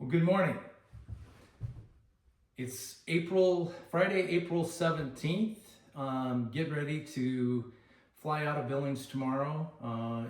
Well, good morning. It's Friday, April 17th. Get ready to fly out of Billings tomorrow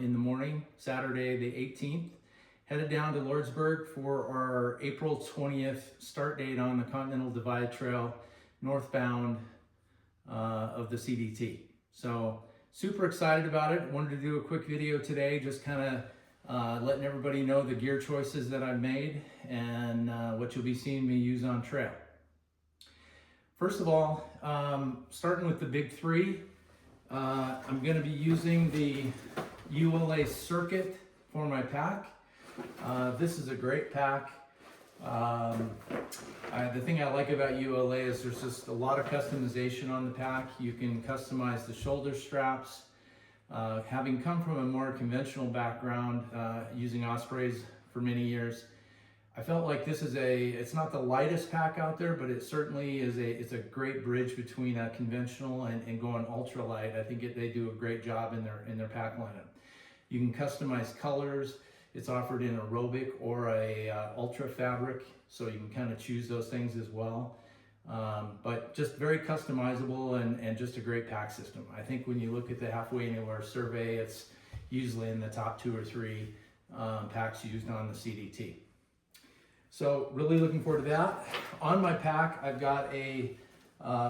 in the morning, Saturday the 18th. Headed down to Lordsburg for our April 20th start date on the Continental Divide Trail northbound of the CDT. So super excited about it. Wanted to do a quick video today, just kind of letting everybody know the gear choices that I've made and what you'll be seeing me use on trail. First of all, starting with the big three, I'm going to be using the ULA Circuit for my pack. This is a great pack. The thing I like about ULA is there's just a lot of customization on the pack. You can customize the shoulder straps. Having come from a more conventional background, using Ospreys for many years, I felt like this is it's not the lightest pack out there, but it certainly is it's a great bridge between a conventional and going ultralight. I think they do a great job in their pack lineup. You can customize colors. It's offered in aerobic or a ultra fabric, so you can kind of choose those things as well. But just very customizable and just a great pack system. I think when you look at the Halfway Anywhere survey, it's usually in the top 2 or 3 packs used on the CDT. So really looking forward to that. On my pack, I've got a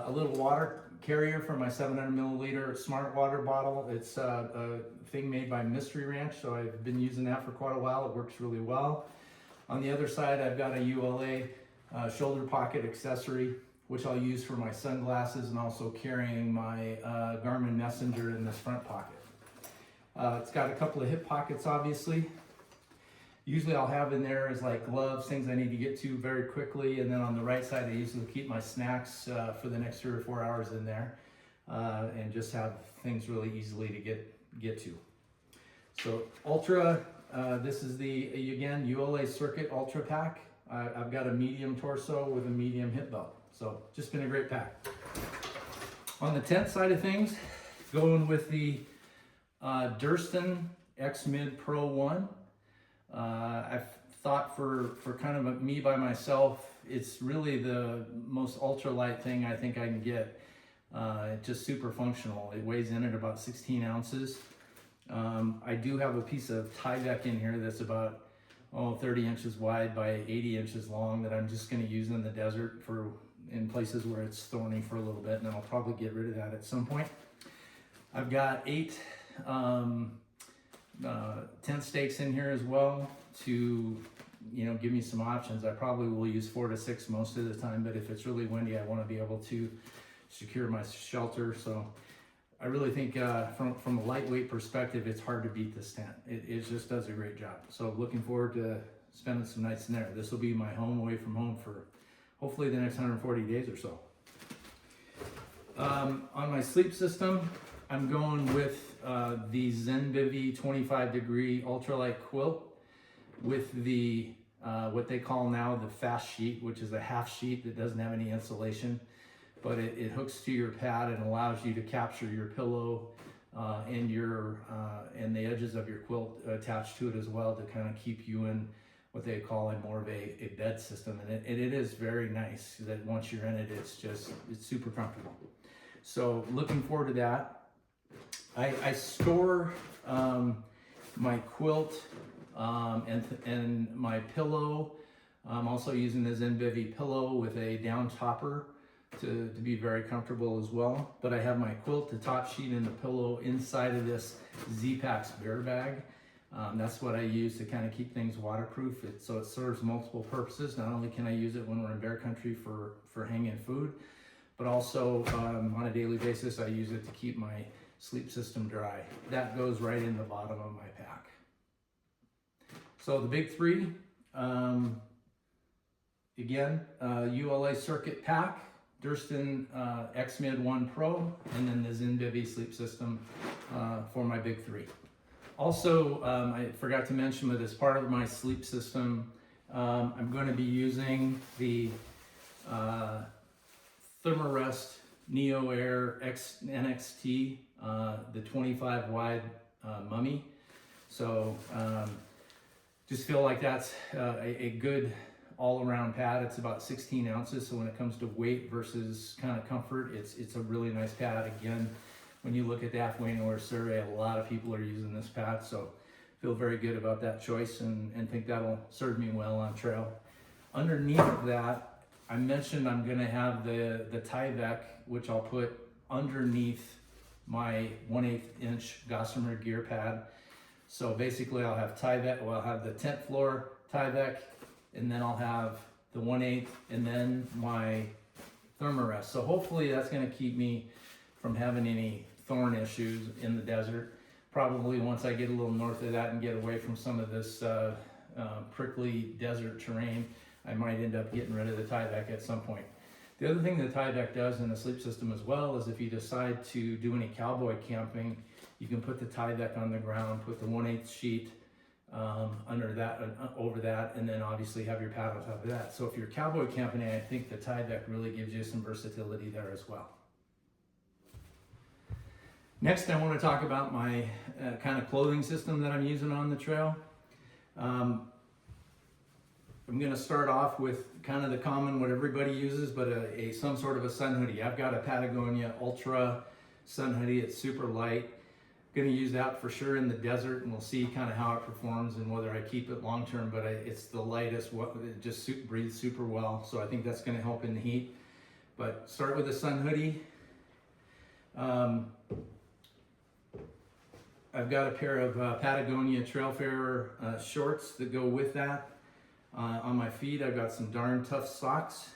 little water carrier for my 700 milliliter smart water bottle. It's a thing made by Mystery Ranch, so I've been using that for quite a while. It works really well. On the other side, I've got a ULA shoulder pocket accessory, which I'll use for my sunglasses and also carrying my Garmin Messenger in this front pocket. It's got a couple of hip pockets, obviously. Usually I'll have in there is like gloves, things I need to get to very quickly, and then on the right side I usually keep my snacks for the next 3 or 4 hours in there, and just have things really easily to get to. So Ultra, this is the, again, ULA Circuit Ultra Pack. I've got a medium torso with a medium hip belt. So just been a great pack. On the tent side of things, going with the Durston X-Mid Pro 1. I've thought for kind of me by myself, it's really the most ultralight thing I think I can get. Just super functional. It weighs in at about 16 ounces. I do have a piece of Tyvek in here that's about 30 inches wide by 80 inches long that I'm just going to use in the desert in places where it's thorny for a little bit, and then I'll probably get rid of that at some point. I've got 8 tent stakes in here as well to give me some options. I probably will use 4 to 6 most of the time, but if it's really windy, I want to be able to secure my shelter. So I really think from a lightweight perspective, it's hard to beat this tent. It just does a great job. So looking forward to spending some nights in there. This will be my home away from home for hopefully the next 140 days or so. On my sleep system, I'm going with the ZenBivy 25 degree ultralight quilt with the what they call now the fast sheet, which is a half sheet that doesn't have any insulation, but it hooks to your pad and allows you to capture your pillow and the edges of your quilt attached to it as well, to kind of keep you in what they call more of a bed system. And it is very nice that once you're in it, it's super comfortable. So looking forward to that. I store my quilt and my pillow. I'm also using the ZenBivy pillow with a down topper to be very comfortable as well. But I have my quilt, the top sheet, and the pillow inside of this Z-Packs bear bag. That's what I use to kind of keep things waterproof. So it serves multiple purposes. Not only can I use it when we're in bear country for hanging food, but also on a daily basis I use it to keep my sleep system dry. That goes right in the bottom of my pack. So the big three, again, ULA Circuit Pack, Durston X-Mid 1 Pro, and then the ZenBivy sleep system for my big three. Also, I forgot to mention, but as part of my sleep system, I'm going to be using the Thermarest Neo Air NXT, the 25 wide mummy. So just feel like that's a good all-around pad. It's about 16 ounces, so when it comes to weight versus kind of comfort, it's a really nice pad. Again, when you look at the Halfway Nowhere survey, a lot of people are using this pad, so feel very good about that choice and think that'll serve me well on trail. Underneath that, I mentioned I'm gonna have the Tyvek, which I'll put underneath my 1/8 inch Gossamer gear pad. So basically I'll have Tyvek, well, I'll have the tent floor Tyvek, and then I'll have the 1/8 and then my Thermarest. So hopefully that's gonna keep me from having any thorn issues in the desert. Probably once I get a little north of that and get away from some of this prickly desert terrain, I might end up getting rid of the Tyvek at some point. The other thing the Tyvek does in the sleep system as well is if you decide to do any cowboy camping, you can put the Tyvek on the ground, put the 1/8 sheet under that, over that, and then obviously have your pad on top of that. So if you're cowboy camping, I think the Tyvek really gives you some versatility there as well. Next, I want to talk about my kind of clothing system that I'm using on the trail. I'm going to start off with kind of the common, what everybody uses, but some sort of a sun hoodie. I've got a Patagonia Ultra sun hoodie. It's super light. Going to use that for sure in the desert, and we'll see kind of how it performs and whether I keep it long term, but it's the lightest, it just breathes super well, so I think that's going to help in the heat. But start with a sun hoodie. I've got a pair of Patagonia Trailfarer shorts that go with that. On my feet, I've got some darn tough socks.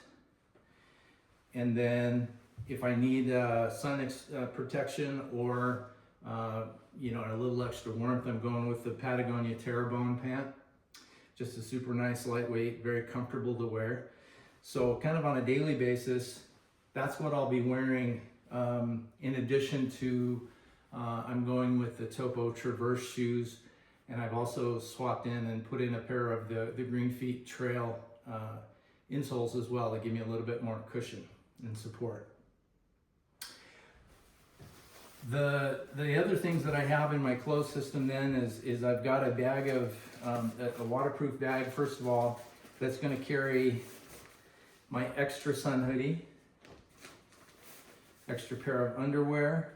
And then if I need sun protection or you know, a little extra warmth, I'm going with the Patagonia Terrebonne pant. Just a super nice, lightweight, very comfortable to wear. So kind of on a daily basis, that's what I'll be wearing. In addition to I'm going with the Topo Traverse shoes, and I've also swapped in and put in a pair of the Green Feet Trail insoles as well to give me a little bit more cushion and support. The other things that I have in my clothes system then is I've got a bag of, a waterproof bag, first of all, that's going to carry my extra sun hoodie, extra pair of underwear.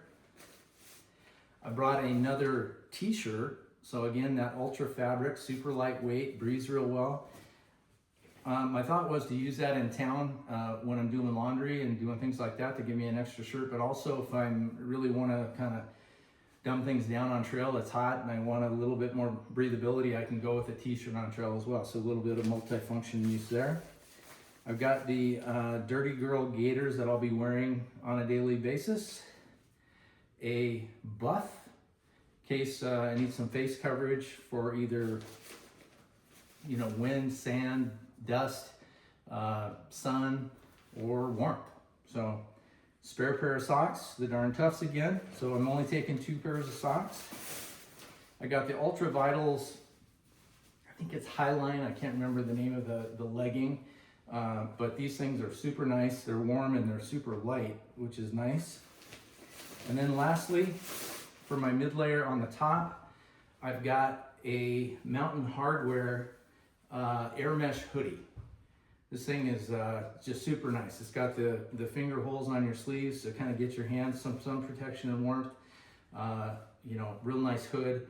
I brought another t-shirt, so again, that ultra fabric, super lightweight, breathes real well. My thought was to use that in town when I'm doing laundry and doing things like that to give me an extra shirt, but also if I really want to kind of dumb things down on trail, it's hot and I want a little bit more breathability, I can go with a t-shirt on trail as well. So a little bit of multifunction use there. I've got the Dirty Girl gaiters that I'll be wearing on a daily basis. A buff in case I need some face coverage for either, you know, wind, sand, dust, sun, or warmth. So spare pair of socks, the darn toughs again. So I'm only taking 2 pairs of socks. I got the Ultra Vitals, I think it's Highline, I can't remember the name of the legging, but these things are super nice. They're warm and they're super light, which is nice. And then lastly, for my mid layer on the top, I've got a Mountain Hardwear air mesh hoodie. This thing is just super nice. It's got the finger holes on your sleeves to kind of get your hands some sun protection and warmth. You know, real nice hood.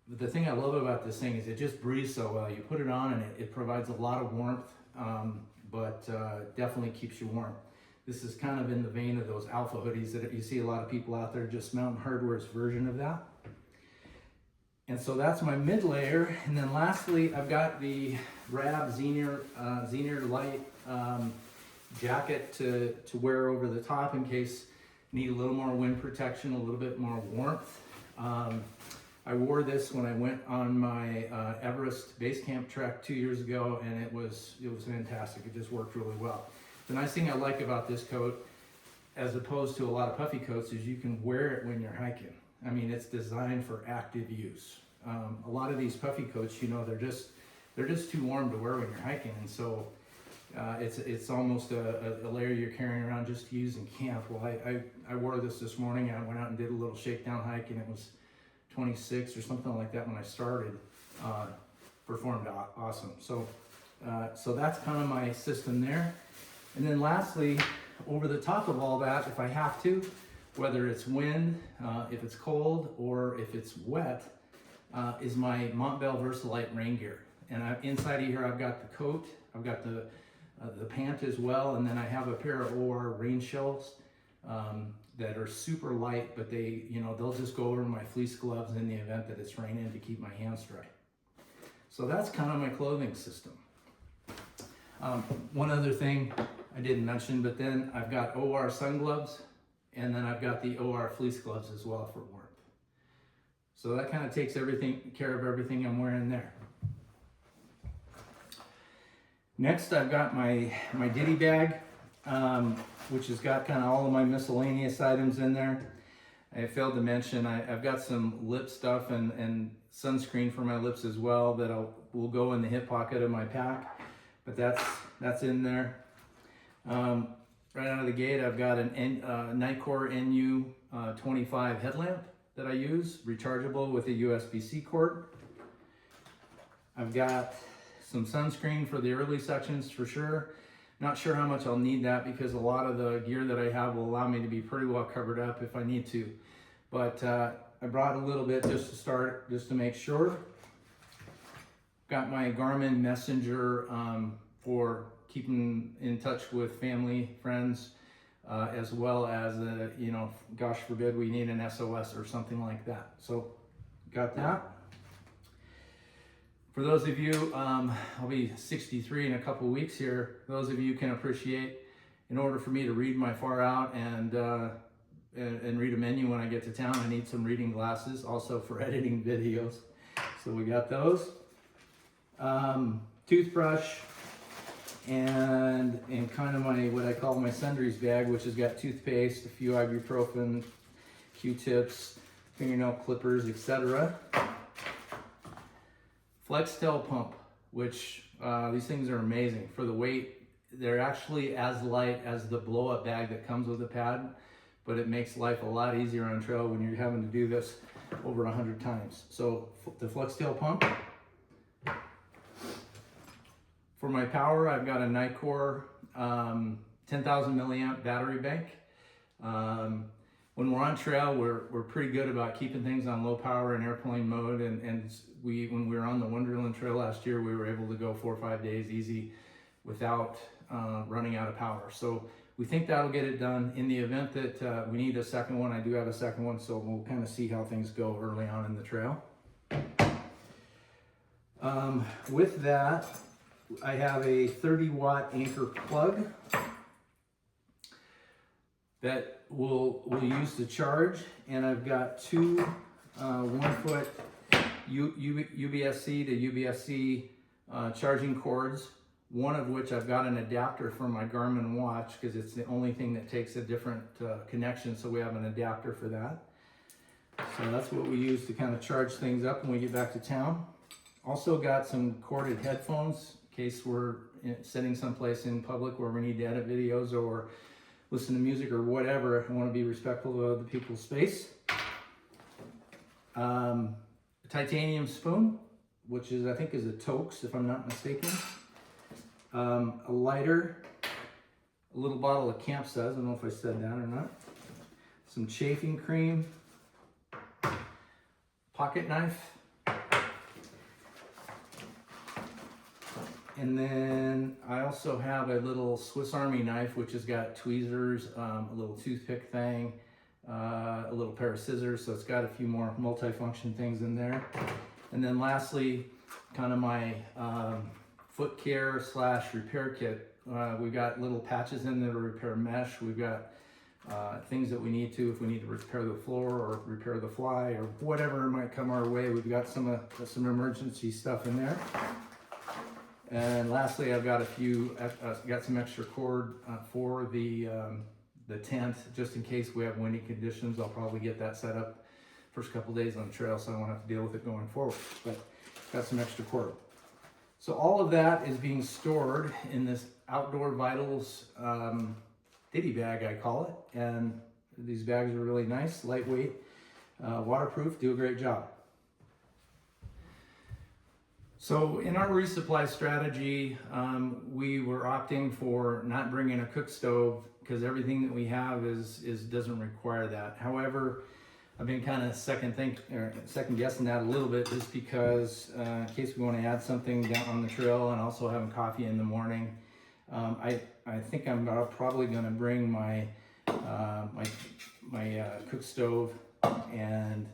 But the thing I love about this thing is it just breathes so well. You put it on and it provides a lot of warmth, but definitely keeps you warm. This is kind of in the vein of those alpha hoodies that you see a lot of people out there, just Mountain Hardwear's version of that. And so that's my mid layer. And then lastly, I've got the Rab Xenier Light jacket to wear over the top in case need a little more wind protection, a little bit more warmth. I wore this when I went on my Everest base camp trek 2 years ago, and it was fantastic. It just worked really well. The nice thing I like about this coat, as opposed to a lot of puffy coats, is you can wear it when you're hiking. I mean, it's designed for active use. A lot of these puffy coats, you know, they're just too warm to wear when you're hiking, and so it's almost a layer you're carrying around just to use in camp. Well, I wore this morning. I went out and did a little shakedown hike, and it was 26 or something like that when I started. Performed awesome. So So that's kind of my system there. And then lastly, over the top of all that, if I have to, whether it's wind, if it's cold, or if it's wet, is my Montbell Versalite rain gear. And inside of here, I've got the coat, I've got the pant as well, and then I have a pair of OR rain shells that are super light, but they, they'll just go over my fleece gloves in the event that it's raining to keep my hands dry. So that's kind of my clothing system. One other thing I didn't mention, but then I've got OR sun gloves, and then I've got the OR fleece gloves as well for warmth. So that kind of takes care of everything I'm wearing there. Next, I've got my ditty bag, which has got kind of all of my miscellaneous items in there. I failed to mention I've got some lip stuff and sunscreen for my lips as well that will go in the hip pocket of my pack, but that's in there. Right out of the gate, I've got an Nitecore NU 25 headlamp that I use, rechargeable with a USB-C cord. I've got some sunscreen for the early sections for sure. Not sure how much I'll need that because a lot of the gear that I have will allow me to be pretty well covered up if I need to. But I brought a little bit just to start, just to make sure. Got my Garmin Messenger for keeping in touch with family, friends, as well as, gosh forbid we need an SOS or something like that. So got that. For those of you, I'll be 63 in a couple weeks here. Those of you can appreciate, in order for me to read my far out and read a menu when I get to town, I need some reading glasses, also for editing videos. So we got those. Toothbrush, and kind of what I call my sundries bag, which has got toothpaste, a few ibuprofen, Q-tips, fingernail clippers, etc. Flextail pump, which these things are amazing for the weight. They're actually as light as the blow-up bag that comes with the pad, but it makes life a lot easier on trail when you're having to do this over 100 times. So the Flextail pump. For my power, I've got a Nitecore 10,000 milliamp battery bank. When we're on trail, we're pretty good about keeping things on low power and airplane mode. And when we were on the Wonderland Trail last year, we were able to go 4 or 5 days easy without running out of power. So we think that'll get it done. In the event that we need a second one, I do have a second one, so we'll kind of see how things go early on in the trail. With that, I have a 30-watt Anchor plug that we'll use to charge, and I've got two 1-foot USB-C to USB-C charging cords, one of which I've got an adapter for my Garmin watch because it's the only thing that takes a different connection, so we have an adapter for that. So that's what we use to kind of charge things up when we get back to town. Also got some corded headphones in case we're sitting someplace in public where we need to edit videos or listen to music or whatever. I want to be respectful of the people's space. A titanium spoon, which I think is a Tokes, if I'm not mistaken. A lighter, a little bottle of Camp Suds, I don't know if I said that or not. Some chafing cream, pocket knife, and then I also have a little Swiss Army knife, which has got tweezers, a little toothpick thing, a little pair of scissors, so it's got a few more multi-function things in there. And then lastly, kind of my foot care / repair kit. We've got little patches in there to repair mesh. We've got things that we need to, if we need to repair the floor or repair the fly or whatever might come our way. We've got some emergency stuff in there. And lastly, I've got got some extra cord for the tent, just in case we have windy conditions. I'll probably get that set up first couple days on the trail, so I won't have to deal with it going forward. But got some extra cord. So all of that is being stored in this Outdoor Vitals ditty bag, I call it. And these bags are really nice, lightweight, waterproof, do a great job. So in our resupply strategy, we were opting for not bringing a cook stove because everything that we have doesn't require that. However, I've been kind of second guessing that a little bit, just because in case we want to add something down on the trail and also having coffee in the morning. I think I'm probably going to bring my cook stove and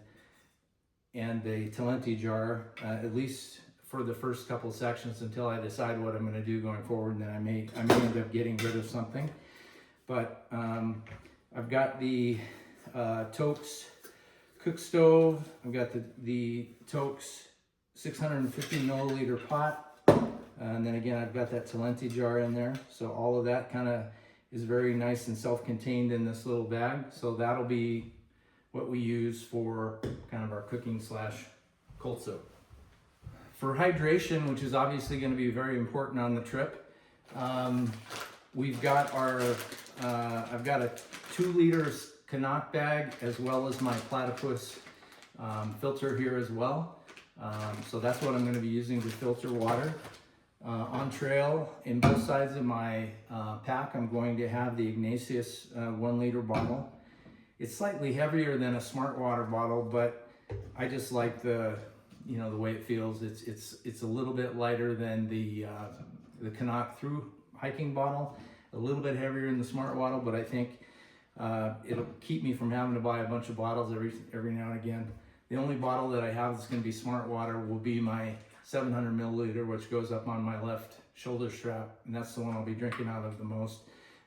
a Talenti jar, at least for the first couple sections, until I decide what I'm going to do going forward. And then I may end up getting rid of something. But I've got the Tokes cook stove. I've got the Tokes 650 milliliter pot, and then again I've got that Talenti jar in there. So all of that kind of is very nice and self-contained in this little bag. So that'll be what we use for kind of our cooking / cold soak. For hydration, which is obviously going to be very important on the trip, we've got our I've got a 2 liters Canuck bag, as well as my Platypus filter here as well. So that's what I'm going to be using to filter water. On trail, in both sides of my pack, I'm going to have the Ignatius 1 liter bottle. It's slightly heavier than a Smart Water bottle, but I just like the way it feels. It's a little bit lighter than the Canuck through hiking bottle, a little bit heavier in the Smart Water, but I think it'll keep me from having to buy a bunch of bottles every now and again. The only bottle that I have that's going to be Smart Water will be my 700 milliliter, which goes up on my left shoulder strap, and that's the one I'll be drinking out of the most.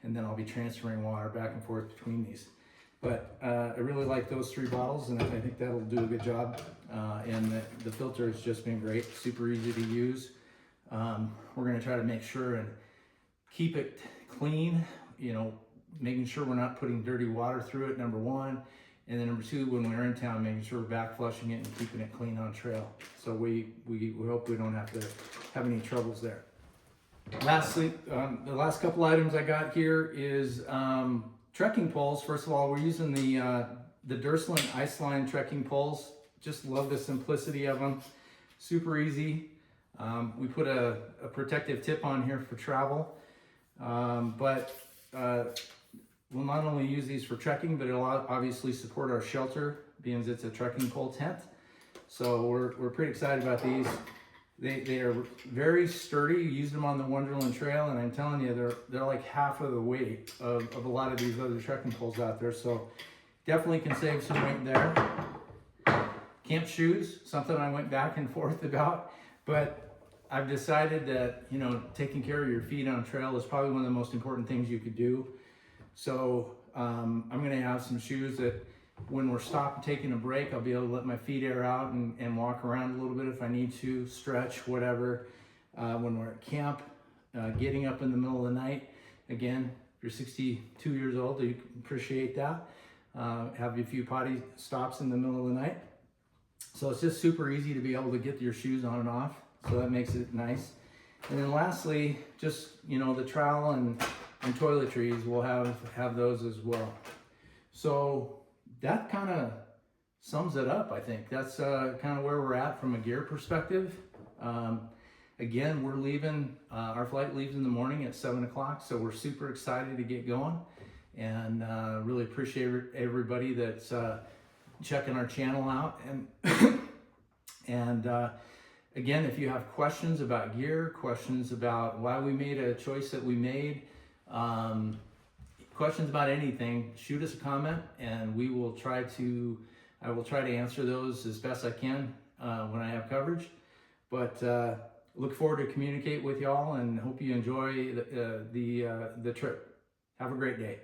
And then I'll be transferring water back and forth between these. But I really like those 3 bottles, and I think that'll do a good job. And the filter has just been great, super easy to use. We're going to try to make sure and keep it clean, making sure we're not putting dirty water through it, number 1. And then number 2, when we're in town, making sure we're back flushing it and keeping it clean on trail. So we hope we don't have to have any troubles there. Lastly, the last couple items I got here is trekking poles. First of all, we're using the Durslin Iceline trekking poles. Just love the simplicity of them. Super easy. We put a protective tip on here for travel, but we'll not only use these for trekking, but it'll obviously support our shelter, being it's a trekking pole tent. So we're pretty excited about these. They are very sturdy. You used them on the Wonderland Trail, and I'm telling you, they're like half of the weight of a lot of these other trekking poles out there. So definitely can save some weight there. Camp shoes, something I went back and forth about, but I've decided that taking care of your feet on trail is probably one of the most important things you could do. So I'm going to have some shoes that when we're stopped taking a break, I'll be able to let my feet air out and walk around a little bit if I need to, stretch, whatever. When we're at camp, getting up in the middle of the night, again, if you're 62 years old, you can appreciate that. Have a few potty stops in the middle of the night. So it's just super easy to be able to get your shoes on and off. So that makes it nice. And then lastly, just, the trowel and toiletries, we'll have those as well. So that kind of sums it up, I think. That's kind of where we're at from a gear perspective. Again, we're leaving, our flight leaves in the morning at 7 o'clock, so we're super excited to get going. And really appreciate everybody that's checking our channel out. And again, if you have questions about gear, questions about why we made a choice that we made, questions about anything, shoot us a comment, and I will try to answer those as best I can when I have coverage. But look forward to communicate with y'all, and hope you enjoy the trip. Have a great day.